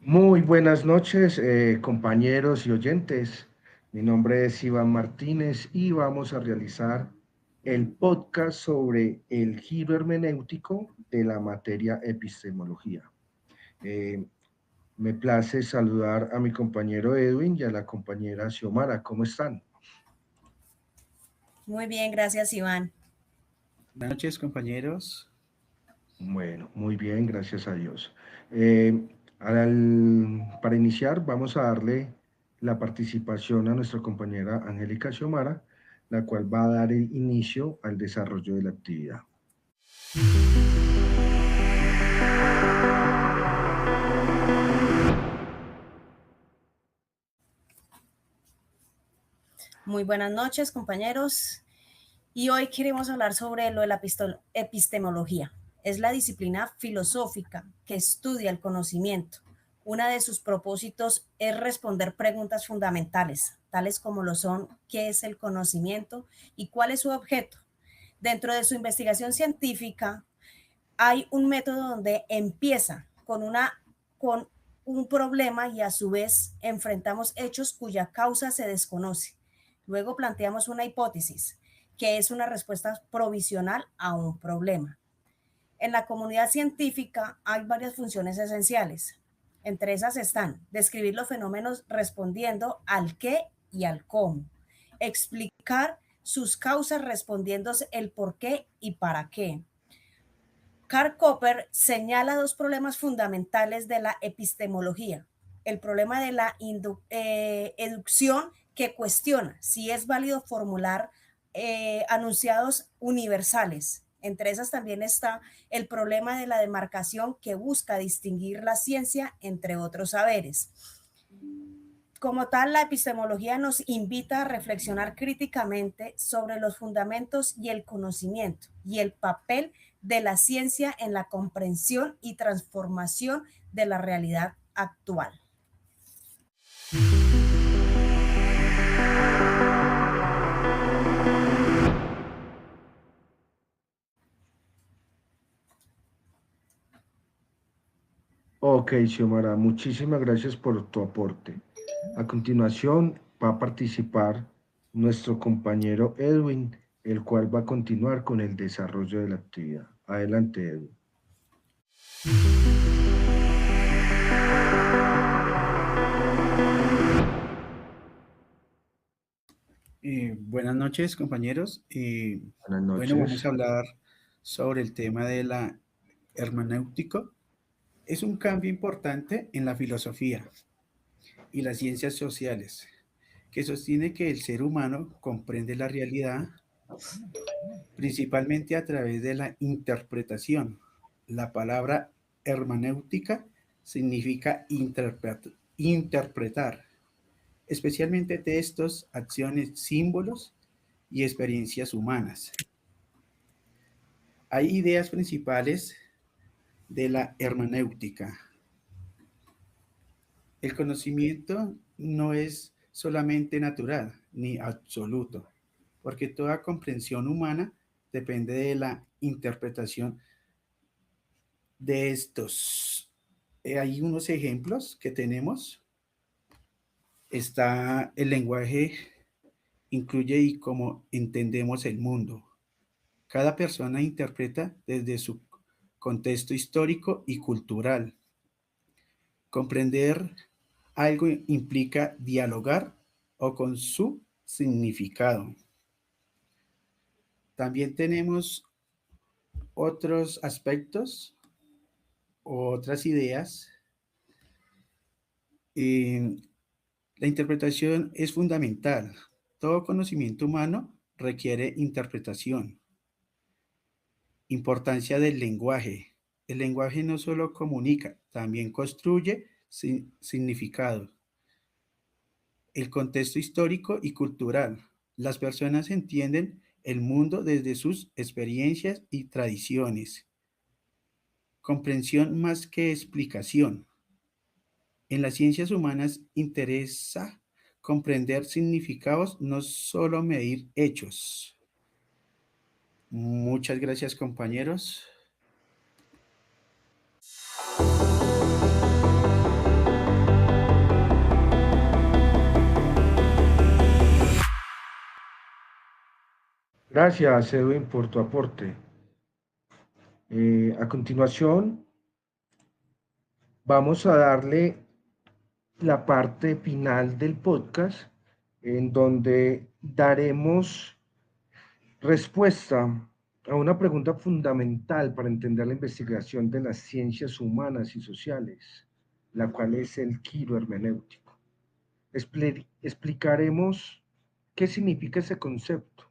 Muy buenas noches, compañeros y oyentes. Mi nombre es Iván Martínez y vamos a realizar el podcast sobre el giro hermenéutico de la materia epistemología. Eh, Me place saludar a mi compañero Edwin y a la compañera Xiomara. ¿Cómo están? Muy bien, gracias, Iván. Buenas noches, compañeros. Bueno, muy bien, gracias a Dios. Para iniciar, vamos a darle la participación a nuestra compañera Angélica Xiomara, la cual va a dar el inicio al desarrollo de la actividad. Muy buenas noches, compañeros. Y hoy queremos hablar sobre lo de la epistemología. Es la disciplina filosófica que estudia el conocimiento. Uno de sus propósitos es responder preguntas fundamentales, tales como lo son: ¿qué es el conocimiento y cuál es su objeto? Dentro de su investigación científica, hay un método donde empieza con un problema y a su vez enfrentamos hechos cuya causa se desconoce. Luego planteamos una hipótesis, que es una respuesta provisional a un problema. En la comunidad científica hay varias funciones esenciales. Entre esas están describir los fenómenos respondiendo al qué y al cómo, explicar sus causas respondiendo el por qué y para qué. Karl Popper señala dos problemas fundamentales de la epistemología: el problema de la educción, que cuestiona si es válido formular enunciados universales. Entre esas también está el problema de la demarcación, que busca distinguir la ciencia entre otros saberes. Como tal, la epistemología nos invita a reflexionar críticamente sobre los fundamentos y el conocimiento y el papel de la ciencia en la comprensión y transformación de la realidad actual. Ok, Xiomara, muchísimas gracias por tu aporte. A continuación va a participar nuestro compañero Edwin, el cual va a continuar con el desarrollo de la actividad. Adelante, Edwin. Buenas noches, compañeros. Buenas Bueno, vamos noches. a hablar sobre el tema de la hermenéutica. Es un cambio importante en la filosofía y las ciencias sociales, que sostiene que el ser humano comprende la realidad principalmente a través de la interpretación. La palabra hermenéutica significa interpretar, especialmente textos, acciones, símbolos y experiencias humanas. Hay ideas principales de la hermenéutica. El conocimiento no es solamente natural ni absoluto, porque toda comprensión humana depende de la interpretación de estos. Hay unos ejemplos que tenemos. Está el lenguaje, incluye y cómo entendemos el mundo. Cada persona interpreta desde su contexto histórico y cultural. Comprender algo implica dialogar o con su significado. También tenemos otros aspectos, otras ideas. Eh, la interpretación es fundamental. Todo conocimiento humano requiere interpretación. Importancia del lenguaje. El lenguaje no solo comunica, también construye significado. El contexto histórico y cultural. Las personas entienden el mundo desde sus experiencias y tradiciones. Comprensión más que explicación. En las ciencias humanas interesa comprender significados, no solo medir hechos. Muchas gracias, compañeros. Gracias, Edwin, por tu aporte. A continuación, vamos a darle la parte final del podcast, en donde daremos respuesta a una pregunta fundamental para entender la investigación de las ciencias humanas y sociales, la cual es el giro hermenéutico. Explicaremos qué significa ese concepto,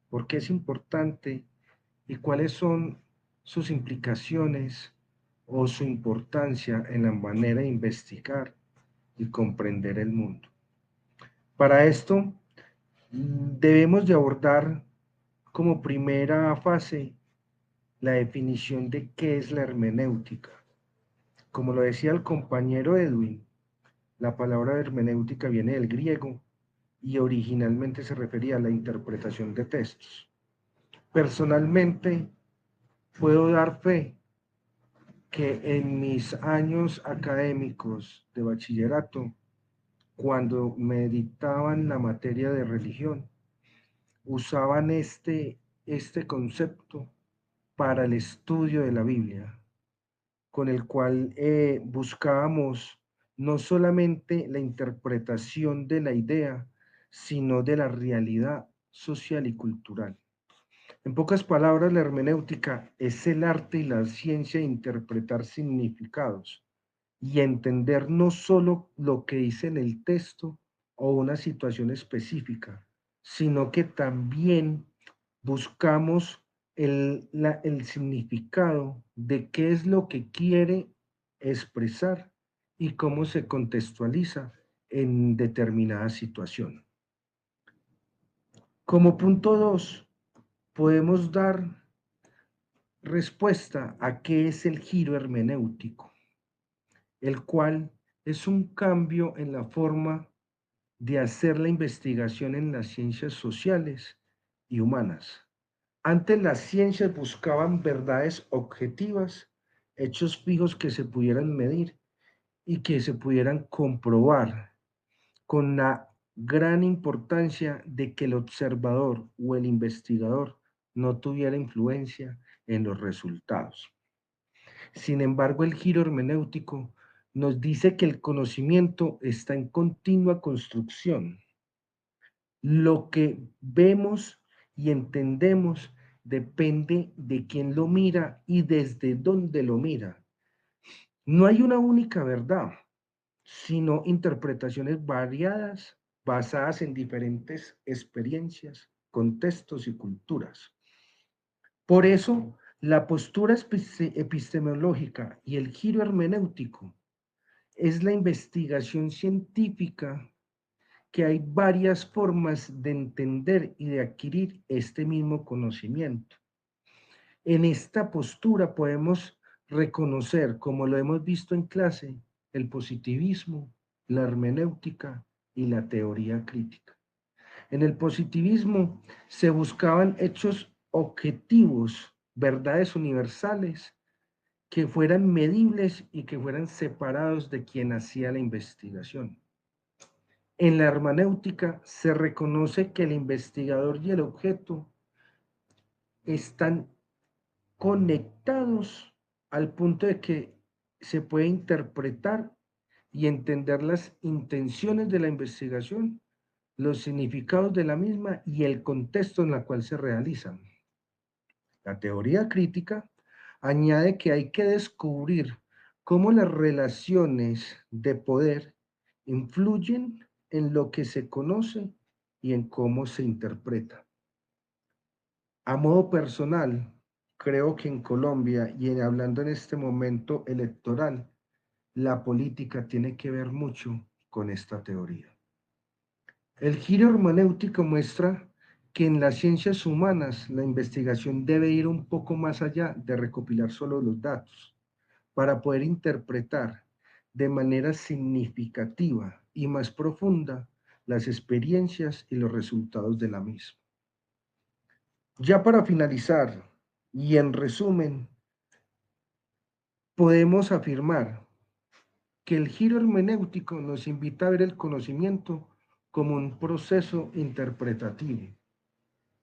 por qué es importante y cuáles son sus implicaciones o su importancia en la manera de investigar y comprender el mundo. Para esto, debemos de abordar como primera fase la definición de qué es la hermenéutica. Como lo decía el compañero Edwin, la palabra hermenéutica viene del griego y originalmente se refería a la interpretación de textos. Personalmente, puedo dar fe que en mis años académicos de bachillerato, cuando me dictaban la materia de religión, usaban este concepto para el estudio de la Biblia, con el cual buscábamos no solamente la interpretación de la idea, sino de la realidad social y cultural. En pocas palabras, la hermenéutica es el arte y la ciencia de interpretar significados y entender no solo lo que dice en el texto o una situación específica, sino que también buscamos el significado de qué es lo que quiere expresar y cómo se contextualiza en determinada situación. Como punto 2, podemos dar respuesta a qué es el giro hermenéutico, el cual es un cambio en la forma de hacer la investigación en las ciencias sociales y humanas. Antes las ciencias buscaban verdades objetivas, hechos fijos que se pudieran medir y que se pudieran comprobar, con la gran importancia de que el observador o el investigador no tuviera influencia en los resultados. Sin embargo, el giro hermenéutico nos dice que el conocimiento está en continua construcción. Lo que vemos y entendemos depende de quién lo mira y desde dónde lo mira. No hay una única verdad, sino interpretaciones variadas basadas en diferentes experiencias, contextos y culturas. Por eso, la postura epistemológica y el giro hermenéutico es la investigación científica, que hay varias formas de entender y de adquirir este mismo conocimiento. En esta postura podemos reconocer, como lo hemos visto en clase, el positivismo, la hermenéutica y la teoría crítica. En el positivismo se buscaban hechos objetivos, verdades universales, que fueran medibles y que fueran separados de quien hacía la investigación. En la hermenéutica se reconoce que el investigador y el objeto están conectados al punto de que se puede interpretar y entender las intenciones de la investigación, los significados de la misma y el contexto en el cual se realizan. La teoría crítica añade que hay que descubrir cómo las relaciones de poder influyen en lo que se conoce y en cómo se interpreta. A modo personal, creo que en Colombia y hablando en este momento electoral, la política tiene que ver mucho con esta teoría. El giro hermenéutico muestra que en las ciencias humanas la investigación debe ir un poco más allá de recopilar solo los datos para poder interpretar de manera significativa y más profunda las experiencias y los resultados de la misma. Ya para finalizar, y en resumen, podemos afirmar que el giro hermenéutico nos invita a ver el conocimiento como un proceso interpretativo,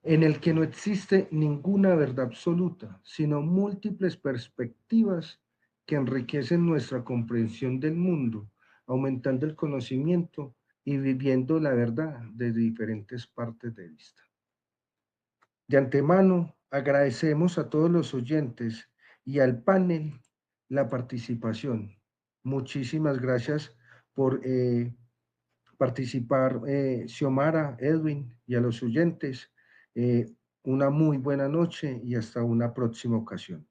en el que no existe ninguna verdad absoluta, sino múltiples perspectivas que enriquecen nuestra comprensión del mundo, aumentando el conocimiento y viviendo la verdad desde diferentes partes de vista. De antemano, agradecemos a todos los oyentes y al panel la participación. Muchísimas gracias por participar, Xiomara, Edwin, y a los oyentes. Una muy buena noche y hasta una próxima ocasión.